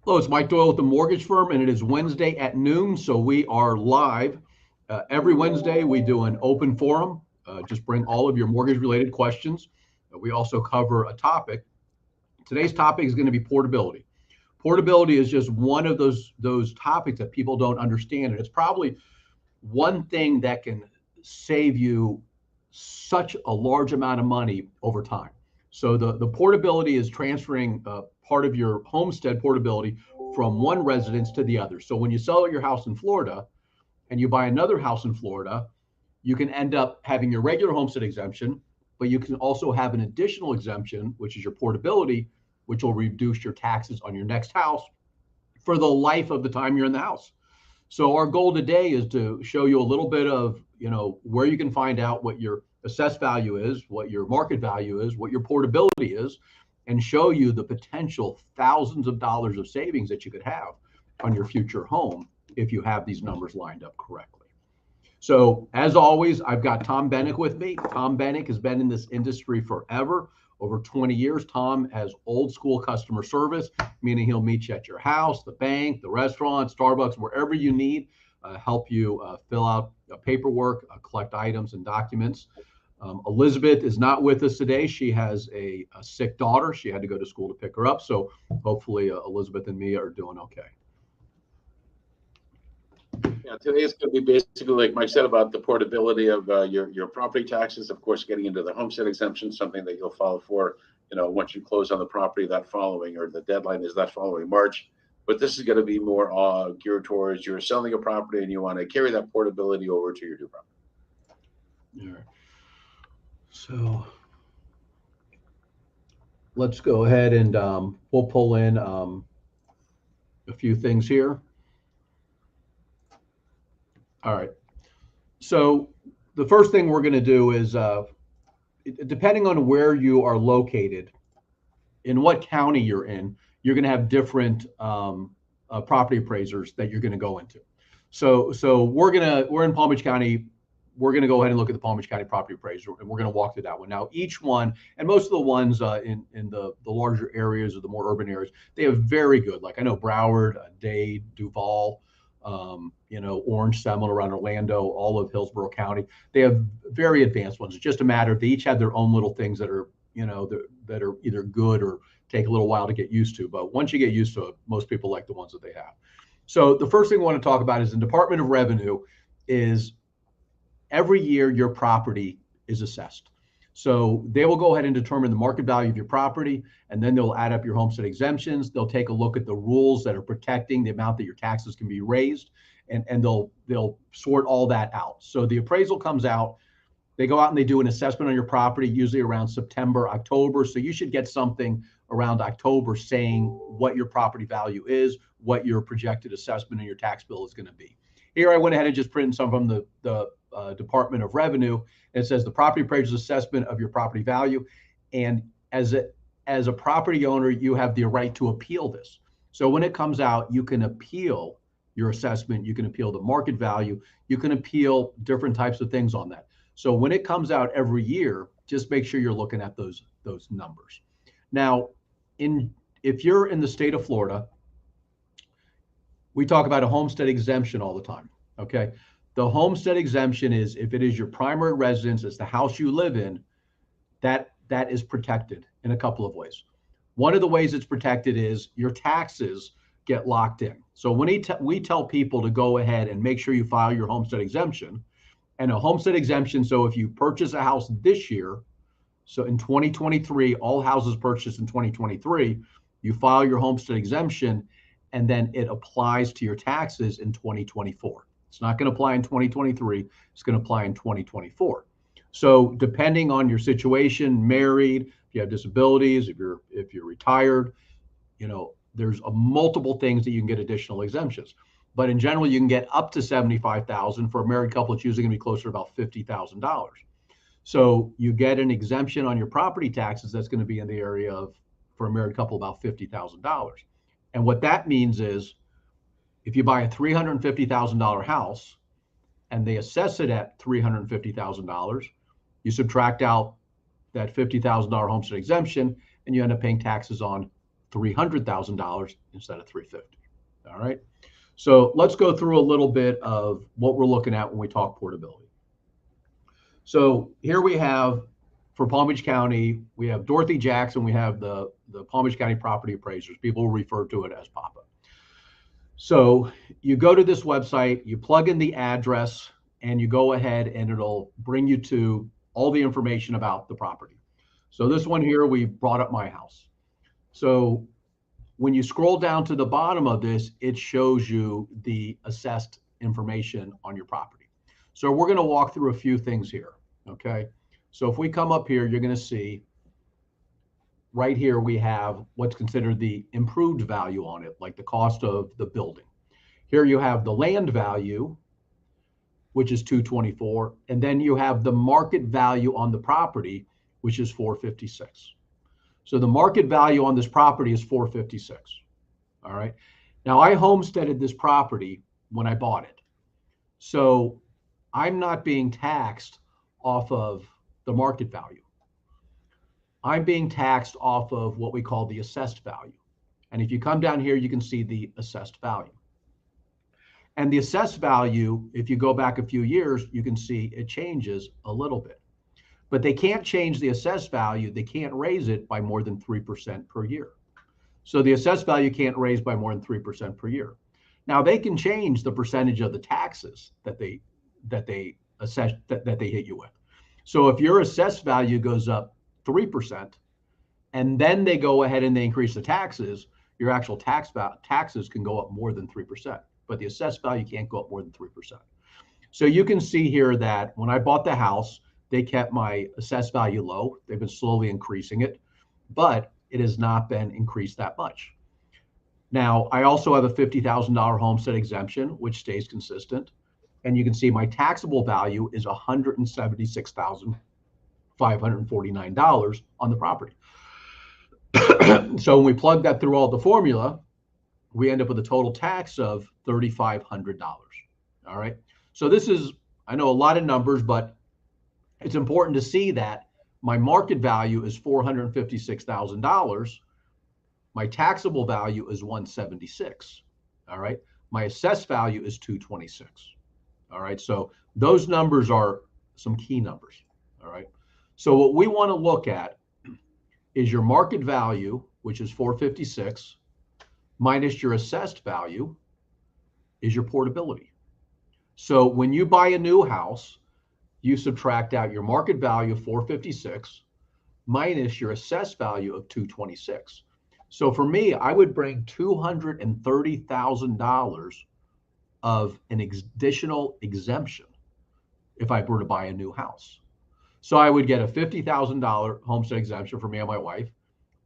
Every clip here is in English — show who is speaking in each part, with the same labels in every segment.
Speaker 1: Hello, it's Mike Doyle with the Mortgage Firm, and it is Wednesday at noon, so we are live. Every Wednesday, we do an open forum. Just bring all of your mortgage-related questions. We also cover a topic. Today's topic is going to be portability. Portability is just one of those topics that people don't understand, and it's probably one thing that can save you such a large amount of money over time. So the portability is transferring part of your homestead portability from one residence to the other. So when you sell your house in Florida and you buy another house in Florida, you can end up having your regular homestead exemption, but you can also have an additional exemption, which is your portability, which will reduce your taxes on your next house for the life of the time you're in the house. So our goal today is to show you a little bit of, where you can find out what your assessed value is, what your market value is, what your portability is, and show you the potential thousands of dollars of savings that you could have on your future home if you have these numbers lined up correctly. So as always, I've got Tom Bennick with me. Tom Bennick has been in this industry forever, over 20 years. Tom has old school customer service, meaning he'll meet you at your house, the bank, the restaurant, Starbucks, wherever you need, help you fill out paperwork, collect items and documents. Elizabeth is not with us today. She has a sick daughter. She had to go to school to pick her up. So hopefully Elizabeth and me are doing okay.
Speaker 2: Yeah, today is going to be basically like Mike said about the portability of your property taxes. Of course, getting into the homestead exemption, something that you'll file for, once you close on the property that following, or the deadline is that following March. But this is going to be more geared towards you're selling a property and you want to carry that portability over to your new property.
Speaker 1: All right. So let's go ahead and we'll pull in a few things here. All right. So the first thing we're going to do is, depending on where you are located, in what county you're in, you're going to have different property appraisers that you're going to go into. So we're in Palm Beach County. We're going to go ahead and look at the Palm Beach County property appraiser, and we're going to walk through that one. Now, each one, and most of the ones in the larger areas or the more urban areas, they have very good. Like I know Broward, Dade, Duval, Orange, Seminole around Orlando, all of Hillsborough County. They have very advanced ones. It's just a matter of they each have their own little things that are, that are either good or take a little while to get used to. But once you get used to it, most people like the ones that they have. So the first thing we want to talk about is the Department of Revenue is every year your property is assessed. So they will go ahead and determine the market value of your property, and then they'll add up your homestead exemptions. They'll take a look at the rules that are protecting the amount that your taxes can be raised, and they'll sort all that out. So the appraisal comes out. They go out and they do an assessment on your property, usually around September, October. So you should get something around October saying what your property value is, what your projected assessment and your tax bill is going to be. Here I went ahead and just printed some from the Department of Revenue. It says the property appraiser's assessment of your property value, and as a property owner, you have the right to appeal this. So when it comes out, you can appeal your assessment, you can appeal the market value, you can appeal different types of things on that. So when it comes out every year, just make sure you're looking at those numbers. Now, if you're in the state of Florida, we talk about a homestead exemption all the time. Okay. The homestead exemption is if it is your primary residence, it's the house you live in, that is protected in a couple of ways. One of the ways it's protected is your taxes get locked in. So when we tell people to go ahead and make sure you file your homestead exemption, and a homestead exemption, so if you purchase a house this year, so in 2023, all houses purchased in 2023, you file your homestead exemption, and then it applies to your taxes in 2024. It's not going to apply in 2023. It's going to apply in 2024. So depending on your situation, married, if you have disabilities, if you're retired, there's multiple things that you can get additional exemptions. But in general, you can get up to $75,000. For a married couple, it's usually going to be closer to about $50,000. So you get an exemption on your property taxes that's going to be in the area of, for a married couple, about $50,000. And what that means is if you buy a $350,000 house and they assess it at $350,000, you subtract out that $50,000 homestead exemption and you end up paying taxes on $300,000 instead of 350. All right. So let's go through a little bit of what we're looking at when we talk portability. So here we have, for Palm Beach County, we have Dorothy Jackson, we have the Palm Beach County property appraisers. People refer to it as PAPA. So you go to this website, you plug in the address, and you go ahead and it'll bring you to all the information about the property. So this one here, we brought up my house. So when you scroll down to the bottom of this, it shows you the assessed information on your property. So we're going to walk through a few things here. Okay. So if we come up here, you're going to see right here, we have what's considered the improved value on it, like the cost of the building. Here you have the land value, which is 224. And then you have the market value on the property, which is 456. So the market value on this property is 456. All right. Now I homesteaded this property when I bought it. So I'm not being taxed off of the market value. I'm being taxed off of what we call the assessed value. And if you come down here, you can see the assessed value. And the assessed value, if you go back a few years, you can see it changes a little bit. But they can't change the assessed value. They can't raise it by more than 3% per year. So the assessed value can't raise by more than 3% per year. Now they can change the percentage of the taxes that they assess that they hit you with. So if your assessed value goes up 3%, and then they go ahead and they increase the taxes, your actual taxes can go up more than 3%, but the assessed value can't go up more than 3%. So you can see here that when I bought the house, they kept my assessed value low. They've been slowly increasing it, but it has not been increased that much. Now, I also have a $50,000 homestead exemption, which stays consistent. And you can see my taxable value is $176,549 on the property. So when we plug that through all the formula, we end up with a total tax of $3,500. All right. So this is, I know, a lot of numbers, but it's important to see that my market value is $456,000. My taxable value is $176. All right. My assessed value is $226. All right. So those numbers are some key numbers. All right. So what we want to look at is your market value, which is 456, minus your assessed value is your portability. So when you buy a new house, you subtract out your market value of 456 minus your assessed value of 226. So for me, I would bring $230,000 of an additional exemption if I were to buy a new house. So I would get a $50,000 homestead exemption for me and my wife,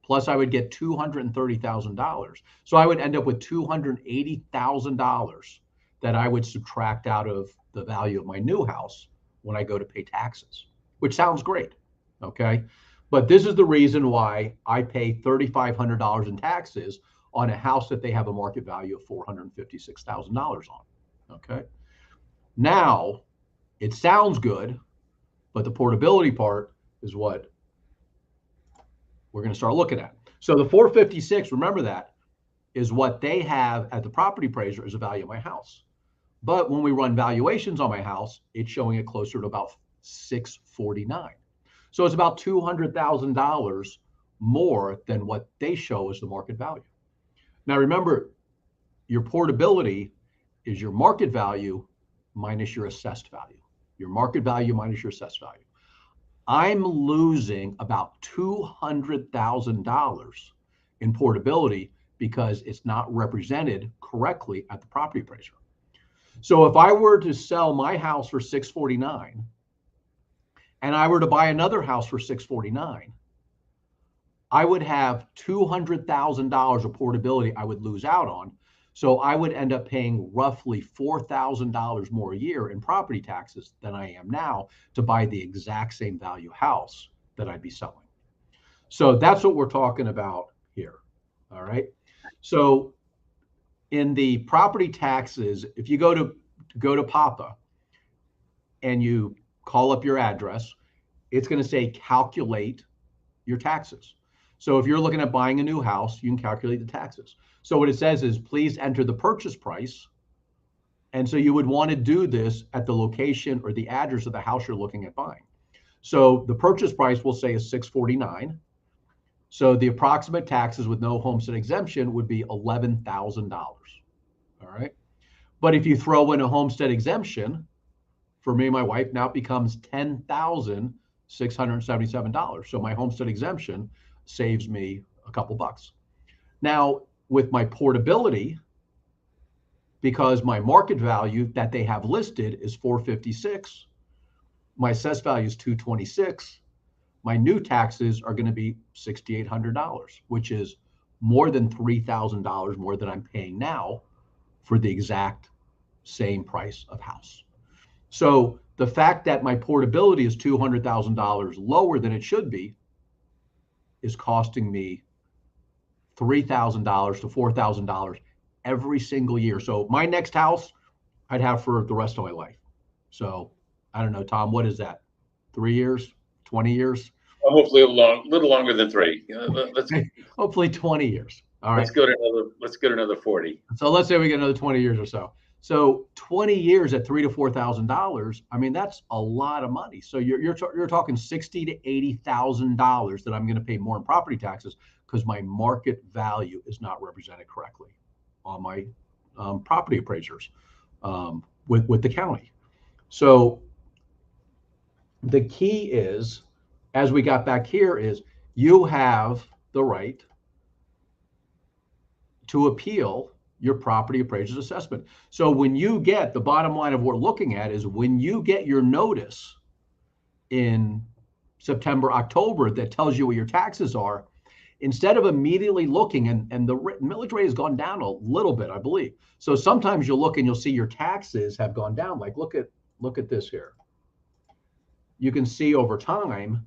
Speaker 1: plus I would get $230,000. So I would end up with $280,000 that I would subtract out of the value of my new house when I go to pay taxes, which sounds great. Okay. But this is the reason why I pay $3,500 in taxes on a house that they have a market value of $456,000 on. Okay. Now it sounds good, but the portability part is what we're going to start looking at. So the 456, remember that, is what they have at the property appraiser as a value of my house. But when we run valuations on my house, it's showing it closer to about 649. So it's about $200,000 more than what they show as the market value. Now remember, your portability is your market value minus your assessed value. Your market value minus your assessed value. I'm losing about $200,000 in portability because it's not represented correctly at the property appraiser. So if I were to sell my house for $649 and I were to buy another house for $649, I would have $200,000 of portability I would lose out on. So I would end up paying roughly $4,000 more a year in property taxes than I am now to buy the exact same value house that I'd be selling. So that's what we're talking about here. All right. So in the property taxes, if you go to PAPA and you call up your address, it's going to say calculate your taxes. So if you're looking at buying a new house, you can calculate the taxes. So what it says is please enter the purchase price. And so you would want to do this at the location or the address of the house you're looking at buying. So the purchase price will say is $649. So the approximate taxes with no homestead exemption would be $11,000. All right. But if you throw in a homestead exemption, for me and my wife, now it becomes $10,677. So my homestead exemption saves me a couple bucks. Now, with my portability, because my market value that they have listed is 456, my assessed value is 226, my new taxes are going to be $6,800, which is more than $3,000 more than I'm paying now for the exact same price of house. So the fact that my portability is $200,000 lower than it should be is costing me $3,000 to $4,000 every single year. So my next house I'd have for the rest of my life. So I don't know, Tom, what is that? 3 years, 20 years?
Speaker 2: Well, hopefully a little longer than 3. Let's
Speaker 1: hopefully 20 years. All right.
Speaker 2: Let's go to another 40.
Speaker 1: So let's say we get another 20 years or so. So 20 years at $3,000 to $4,000. I mean, that's a lot of money. So you're talking $60,000 to $80,000 that I'm going to pay more in property taxes because my market value is not represented correctly on my property appraisers with the county. So the key is, as we got back here, is you have the right to appeal your property appraiser's assessment. So when you get, the bottom line of what we're looking at is when you get your notice in September, October that tells you what your taxes are, instead of immediately looking, and the millage rate has gone down a little bit, I believe. So sometimes you'll look and you'll see your taxes have gone down. Like look at this here. You can see over time,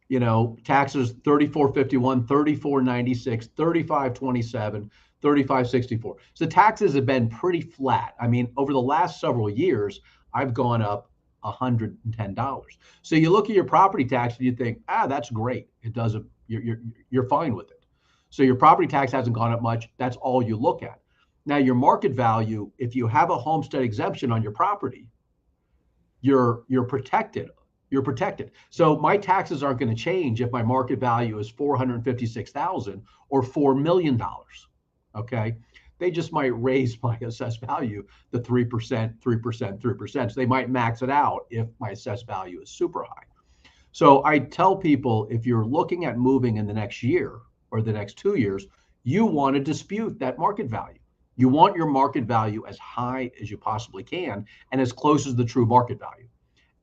Speaker 1: you know, taxes 3451, 3496, 3527, 3564. So taxes have been pretty flat. I mean, over the last several years, I've gone up $110. So you look at your property tax and you think, that's great. It doesn't, you're fine with it. So your property tax hasn't gone up much. That's all you look at. Now your market value, if you have a homestead exemption on your property, you're protected. You're protected. So my taxes aren't going to change if my market value is $456,000 or $4 million. Okay. They just might raise my assessed value to 3%, 3%, 3%. So they might max it out if my assessed value is super high. So I tell people, if you're looking at moving in the next year or the next 2 years, you want to dispute that market value. You want your market value as high as you possibly can and as close as the true market value.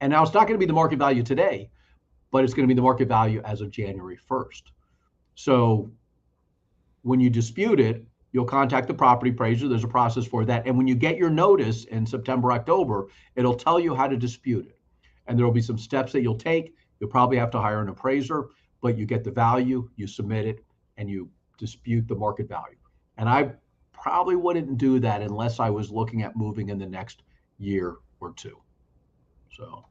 Speaker 1: And now it's not going to be the market value today, but it's going to be the market value as of January 1st. So when you dispute it, you'll contact the property appraiser. There's a process for that. And when you get your notice in September, October, it'll tell you how to dispute it. And there will be some steps that you'll take. You'll probably have to hire an appraiser, but you get the value, you submit it, and you dispute the market value. And I probably wouldn't do that unless I was looking at moving in the next year or two. So.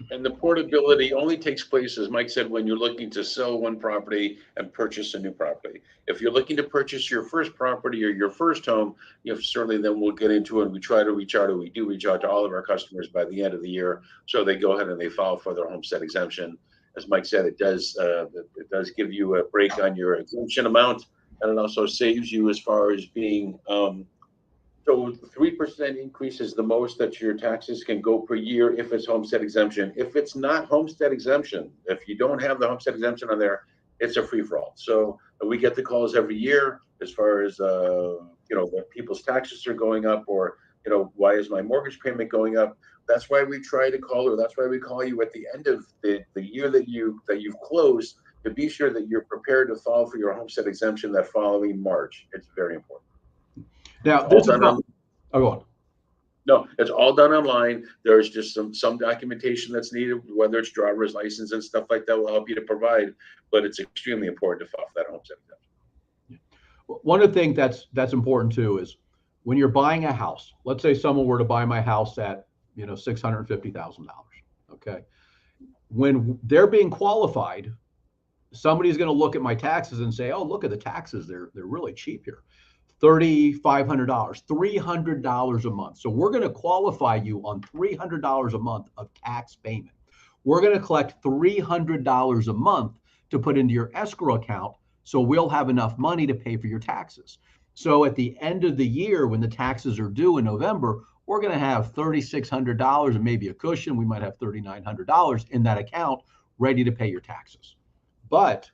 Speaker 2: And the portability only takes place, as Mike said, when you're looking to sell one property and purchase a new property. If you're looking to purchase your first property or your first home, certainly then we'll get into it. And we try to reach out, or we do reach out to all of our customers by the end of the year. So they go ahead and they file for their homestead exemption. As Mike said, it does give you a break on your exemption amount, and it also saves you as far as being so 3% increase is the most that your taxes can go per year if it's homestead exemption. If it's not homestead exemption, if you don't have the homestead exemption on there, it's a free-for-all. So we get the calls every year as far as when people's taxes are going up, or why is my mortgage payment going up? That's why we try to call, or that's why we call you at the end of the year that you've closed, to be sure that you're prepared to file for your homestead exemption that following March. It's very important.
Speaker 1: Now, this is go on.
Speaker 2: No, it's all done online. There's just some documentation that's needed, whether it's driver's license and stuff like that will help you to provide, but it's extremely important to file for that homestead exemption.
Speaker 1: One of the things that's important too is when you're buying a house, let's say someone were to buy my house at $650,000. Okay. when they're being qualified, somebody's going to look at my taxes and say, oh, look at the taxes. They're really cheap here. $3,500, $300 a month. So we're going to qualify you on $300 a month of tax payment. We're going to collect $300 a month to put into your escrow account, so we'll have enough money to pay for your taxes. So at the end of the year, when the taxes are due in November, we're going to have $3,600 and maybe a cushion. We might have $3,900 in that account ready to pay your taxes. But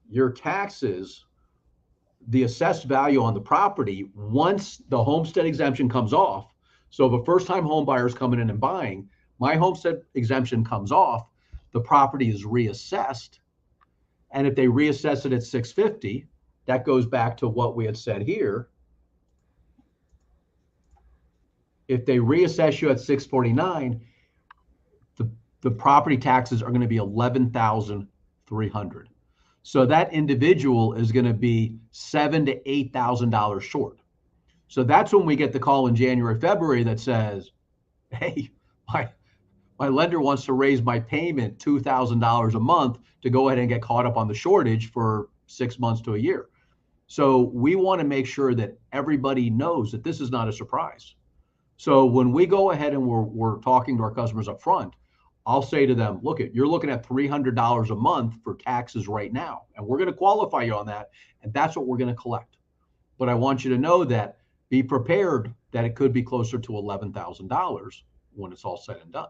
Speaker 1: your taxes, the assessed value on the property, once the homestead exemption comes off, so if a first-time home buyer is coming in and buying, my homestead exemption comes off, the property is reassessed. And if they reassess it at 650, that goes back to what we had said here. If they reassess you at 649, the property taxes are going to be $11,300. So that individual is going to be $7,000 to $8,000 short. So that's when we get the call in January, February that says, hey, my lender wants to raise my payment $2,000 a month to go ahead and get caught up on the shortage for 6 months to a year. So we want to make sure that everybody knows that this is not a surprise. So when we go ahead and we're talking to our customers up front, I'll say to them, look, you're looking at $300 a month for taxes right now, and we're going to qualify you on that, and that's what we're going to collect. But I want you to know that, be prepared that it could be closer to $11,000 when it's all said and done.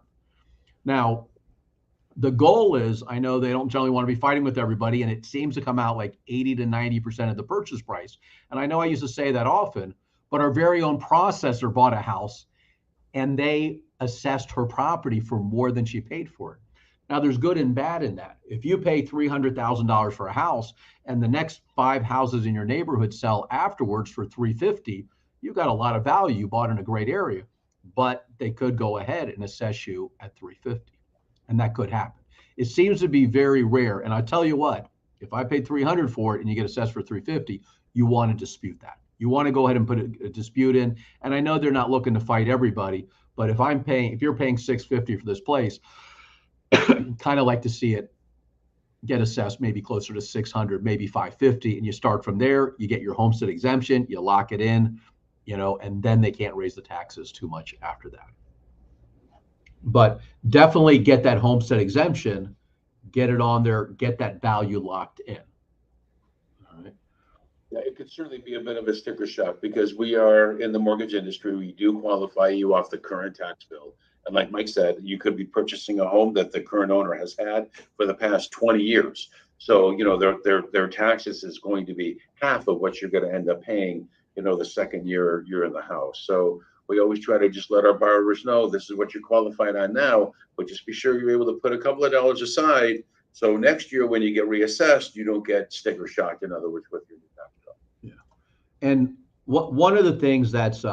Speaker 1: Now, the goal is, I know they don't generally want to be fighting with everybody, and it seems to come out like 80 to 90% of the purchase price. And I know I used to say that often, but our very own processor bought a house and they assessed her property for more than she paid for it. Now, there's good and bad in that. If you pay $300,000 for a house and the next 5 houses in your neighborhood sell afterwards for $350,000, you've got a lot of value. You bought in a great area, but they could go ahead and assess you at $350,000, and that could happen. It seems to be very rare. And I tell you what, if I paid $300,000 for it and you get assessed for $350,000, you want to dispute that. You want to go ahead and put a dispute in. And I know they're not looking to fight everybody, but if you're paying $650,000 for this place, kind of like to see it get assessed maybe closer to $600,000, maybe $550,000, and you start from there. You get your homestead exemption, you lock it in, and then they can't raise the taxes too much after that. But definitely get that homestead exemption, get it on there, get that value locked in. All right.
Speaker 2: Yeah, it could certainly be a bit of a sticker shock because we are in the mortgage industry. We do qualify you off the current tax bill. And like Mike said, you could be purchasing a home that the current owner has had for the past 20 years. So, their taxes is going to be half of what you're going to end up paying, the second year you're in the house. So we always try to just let our borrowers know this is what you're qualified on now, but just be sure you're able to put a couple of dollars aside. So next year, when you get reassessed, you don't get sticker shock, in other words, with your tax bill.
Speaker 1: Yeah. And one of the things that's,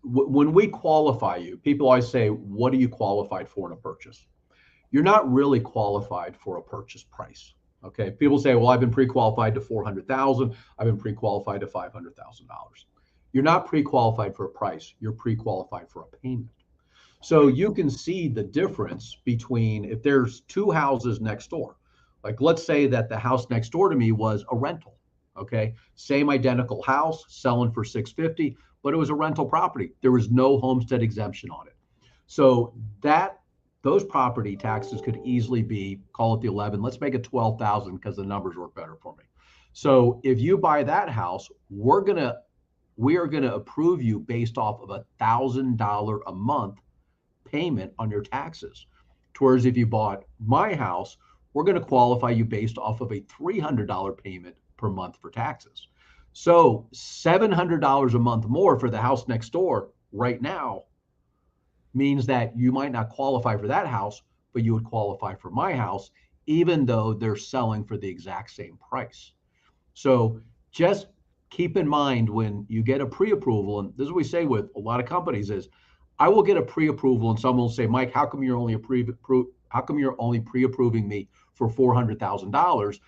Speaker 1: when we qualify you, people always say, what are you qualified for in a purchase? You're not really qualified for a purchase price. Okay. People say, well, I've been pre-qualified to $400,000. I've been pre-qualified to $500,000. You're not pre-qualified for a price. You're pre-qualified for a payment. So you can see the difference between if there's 2 houses next door. Like, let's say that the house next door to me was a rental. Okay. Same identical house selling for $650,000, but it was a rental property. There was no homestead exemption on it. So those property taxes could easily be, call it the 11, let's make it 12,000 because the numbers work better for me. So if you buy that house, we are going to approve you based off of $1,000 a month payment on your taxes. Whereas if you bought my house, we're going to qualify you based off of a $300 payment per month for taxes. So $700 a month more for the house next door right now means that you might not qualify for that house, but you would qualify for my house, even though they're selling for the exact same price. So just keep in mind when you get a pre-approval, and this is what we say with a lot of companies is, I will get a pre-approval and someone will say, Mike, how come you're only pre-approving me for $400,000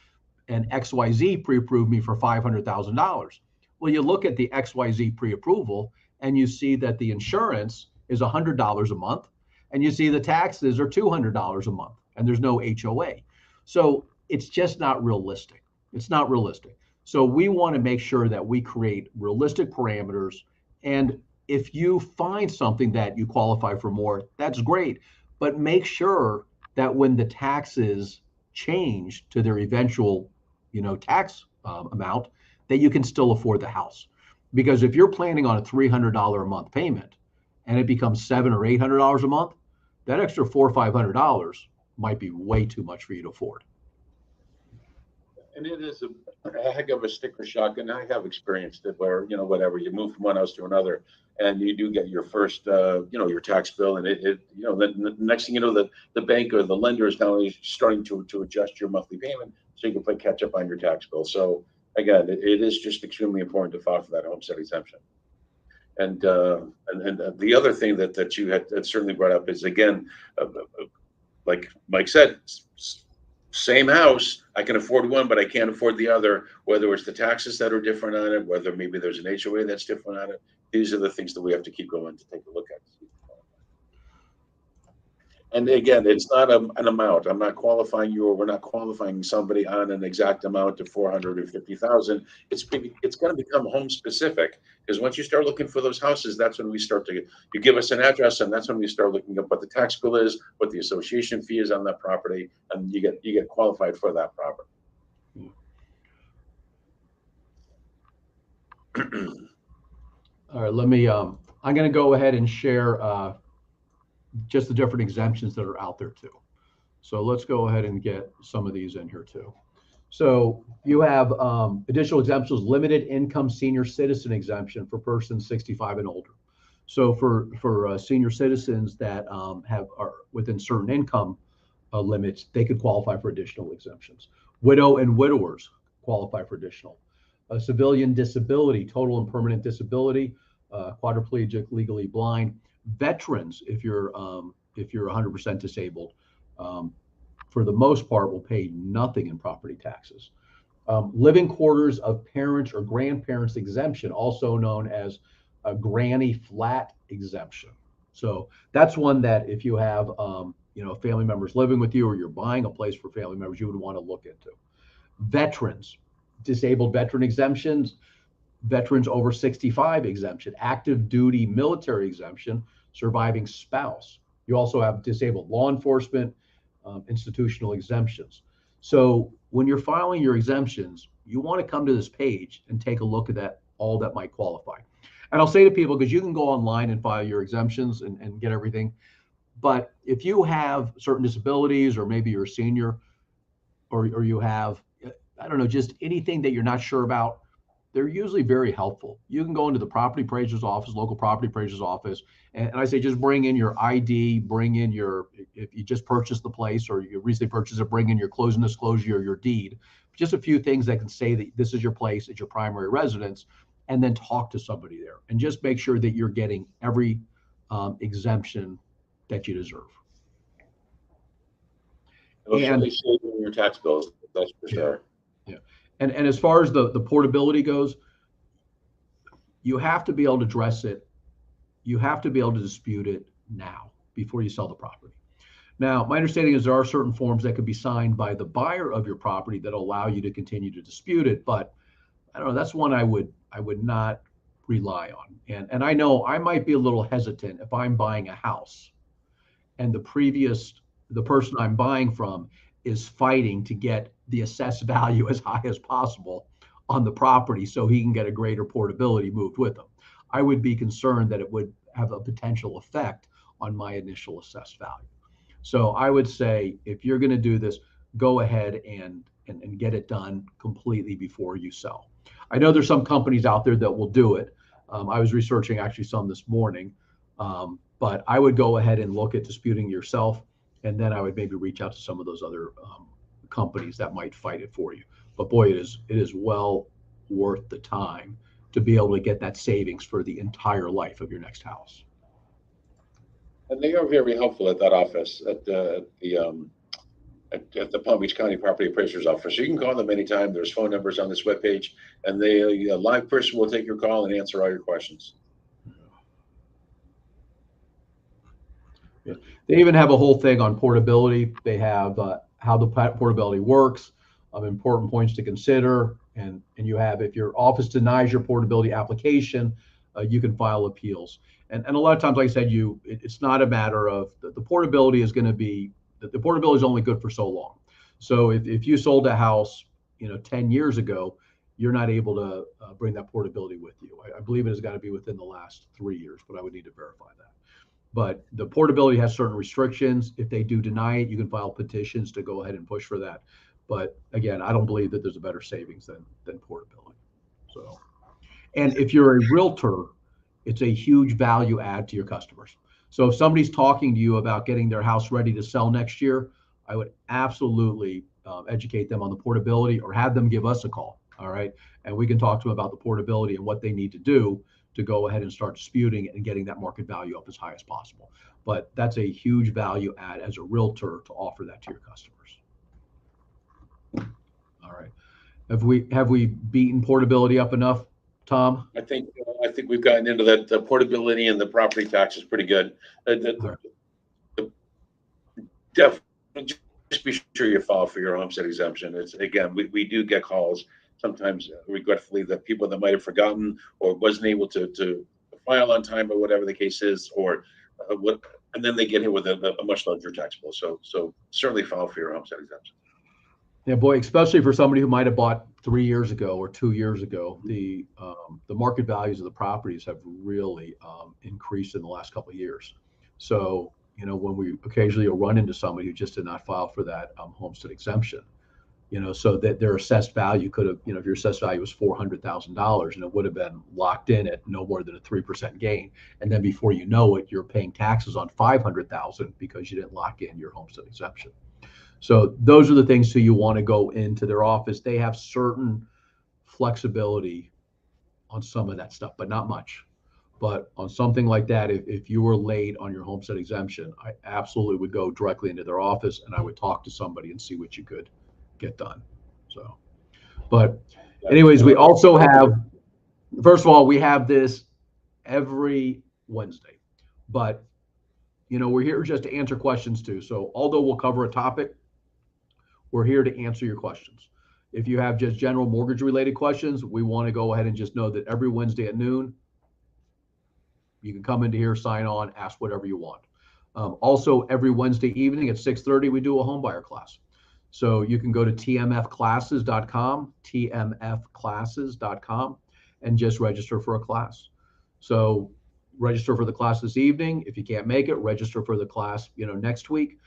Speaker 1: and XYZ pre-approved me for $500,000? Well, you look at the XYZ pre-approval and you see that the insurance is $100 a month and you see the taxes are $200 a month and there's no HOA. So it's just not realistic. It's not realistic. So we want to make sure that we create realistic parameters. And if you find something that you qualify for more, that's great. But make sure that when the taxes change to their eventual, tax amount, that you can still afford the house. Because if you're planning on a $300 a month payment and it becomes $700 or $800 a month, that extra $400 or $500 might be way too much for you to afford.
Speaker 2: And it is a heck of a sticker shock, and I have experienced it where, whatever, you move from one house to another and you do get your first, your tax bill, and then the next thing you know, the bank or the lender is now starting to adjust your monthly payment so you can play catch up on your tax bill. So again, it is just extremely important to file for that homestead exemption. And the other thing that you had certainly brought up is, again, like Mike said, same house, I can afford one, but I can't afford the other, whether it's the taxes that are different on it, whether maybe there's an HOA that's different on it. These are the things that we have to keep going to take a look at. And again, it's not an amount. I'm not qualifying you, or we're not qualifying somebody on an exact amount of 450,000. It's going to become home specific, because once you start looking for those houses, that's when we start to, you give us an address, and that's when we start looking at what the tax bill is, what the association fee is on that property, and you get qualified for that property.
Speaker 1: All right, let me. I'm going to go ahead and share just the different exemptions that are out there too. So let's go ahead and get some of these in here too. So you have additional exemptions: limited income senior citizen exemption for persons 65 and older. So for senior citizens that are within certain income limits, they could qualify for additional exemptions. Widow and widowers qualify for additional. Civilian disability, total and permanent disability, quadriplegic, legally blind. Veterans, if you're 100% disabled, for the most part, will pay nothing in property taxes. Living quarters of parents or grandparents exemption, also known as a granny flat exemption. So that's one that if you have family members living with you, or you're buying a place for family members, you would want to look into. Veterans, disabled veteran exemptions, veterans over 65 exemption, active duty military exemption, surviving spouse. You also have disabled law enforcement, institutional exemptions. So when you're filing your exemptions, you want to come to this page and take a look at that, all that might qualify. And I'll say to people, because you can go online and file your exemptions and get everything, but if you have certain disabilities, or maybe you're a senior, or you have, I don't know, just anything that you're not sure about, they're usually very helpful. You can go into the property appraiser's office, local property appraiser's office, and I say just bring in your ID, bring in if you just purchased the place or you recently purchased it, bring in your closing disclosure or your deed. Just a few things that can say that this is your place, it's your primary residence, and then talk to somebody there and just make sure that you're getting every exemption that you deserve.
Speaker 2: It'll surely save you your tax bills, that's for sure.
Speaker 1: Yeah. And as far as the portability goes, you have to be able to address it. You have to be able to dispute it now before you sell the property. Now, my understanding is there are certain forms that could be signed by the buyer of your property that allow you to continue to dispute it, but I don't know, that's one I would not rely on. And I know I might be a little hesitant if I'm buying a house and the person I'm buying from is fighting to get the assessed value as high as possible on the property so he can get a greater portability moved with him. I would be concerned that it would have a potential effect on my initial assessed value. So I would say, if you're going to do this, go ahead and get it done completely before you sell. I know there's some companies out there that will do it. I was researching actually some this morning, but I would go ahead and look at disputing yourself, and then I would maybe reach out to some of those other companies that might fight it for you. But boy, it is well worth the time to be able to get that savings for the entire life of your next house.
Speaker 2: And they are very helpful at that office, at the Palm Beach County Property Appraiser's office. So you can call them anytime. There's phone numbers on this webpage, and a live person will take your call and answer all your questions.
Speaker 1: Yeah. They even have a whole thing on portability. They have how the portability works, important points to consider, and you have, if your office denies your portability application, you can file appeals. And a lot of times, like I said, it's not a matter of the portability is going to be, the portability is only good for so long. So if you sold a house, 10 years ago, you're not able to bring that portability with you. I believe it has got to be within the last 3 years, but I would need to verify that. But the portability has certain restrictions. If they do deny it, you can file petitions to go ahead and push for that. But again, I don't believe that there's a better savings than portability. So, and if you're a realtor, it's a huge value add to your customers. So if somebody's talking to you about getting their house ready to sell next year, I would absolutely educate them on the portability, or have them give us a call. All right. And we can talk to them about the portability and what they need to do to go ahead and start disputing and getting that market value up as high as possible. But that's a huge value add as a realtor to offer that to your customers. All right. Have we beaten portability up enough, Tom?
Speaker 2: I think we've gotten into that. The portability and the property tax is pretty good. Definitely just be sure you file for your homestead exemption. It's, again, we do get calls sometimes, regretfully, that people that might have forgotten or wasn't able to file on time, or whatever the case is, or and then they get hit with a much larger tax bill. So certainly file for your homestead exemption.
Speaker 1: Yeah, boy, especially for somebody who might have bought 3 years ago or 2 years ago, the market values of the properties have really increased in the last couple of years. So, when we occasionally will run into somebody who just did not file for that homestead exemption, so that their assessed value could have, if your assessed value was $400,000, and it would have been locked in at no more than a 3% gain, and then before you know it, you're paying taxes on $500,000 because you didn't lock in your homestead exemption. So those are the things. So you want to go into their office. They have certain flexibility on some of that stuff, but not much. But on something like that, if you were late on your homestead exemption, I absolutely would go directly into their office, and I would talk to somebody and see what you could get done. So, but anyways, we also have, first of all, we have this every Wednesday, but we're here just to answer questions too. So although we'll cover a topic, we're here to answer your questions. If you have just general mortgage related questions, we want to go ahead and just know that every Wednesday at noon, you can come into here, sign on, ask whatever you want. Also, every Wednesday evening at 6:30, we do a home buyer class. So you can go to tmfclasses.com, and just register for a class. So register for the class this evening. If you can't make it, register for the class, next week.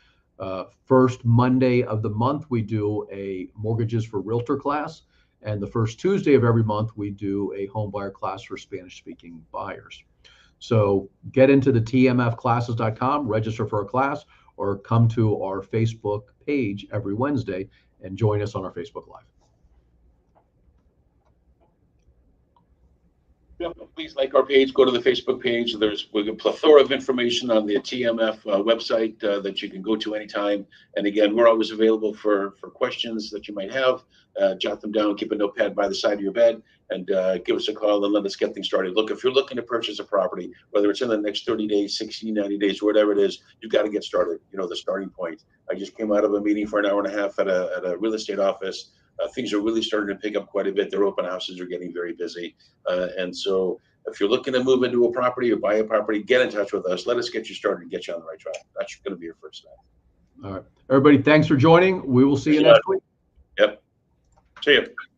Speaker 1: First Monday of the month, we do a mortgages for realtor class. And the first Tuesday of every month, we do a home buyer class for Spanish speaking buyers. So get into the tmfclasses.com, register for a class, or come to our Facebook page every Wednesday and join us on our Facebook Live.
Speaker 2: Yeah, please like our page, go to the Facebook page. There's a plethora of information on the TMF website that you can go to anytime. And again, we're always available for questions that you might have. Jot them down, keep a notepad by the side of your bed, and give us a call and let us get things started. Look, if you're looking to purchase a property, whether it's in the next 30 days, 60, 90 days, whatever it is, you've got to get started, the starting point. I just came out of a meeting for an hour and a half at a real estate office. Things are really starting to pick up quite a bit. Their open houses are getting very busy. And so if you're looking to move into a property or buy a property, get in touch with us. Let us get you started and get you on the right track. That's going to be your first step.
Speaker 1: All right. Everybody, thanks for joining. We will see you next week.
Speaker 2: Yep. See you.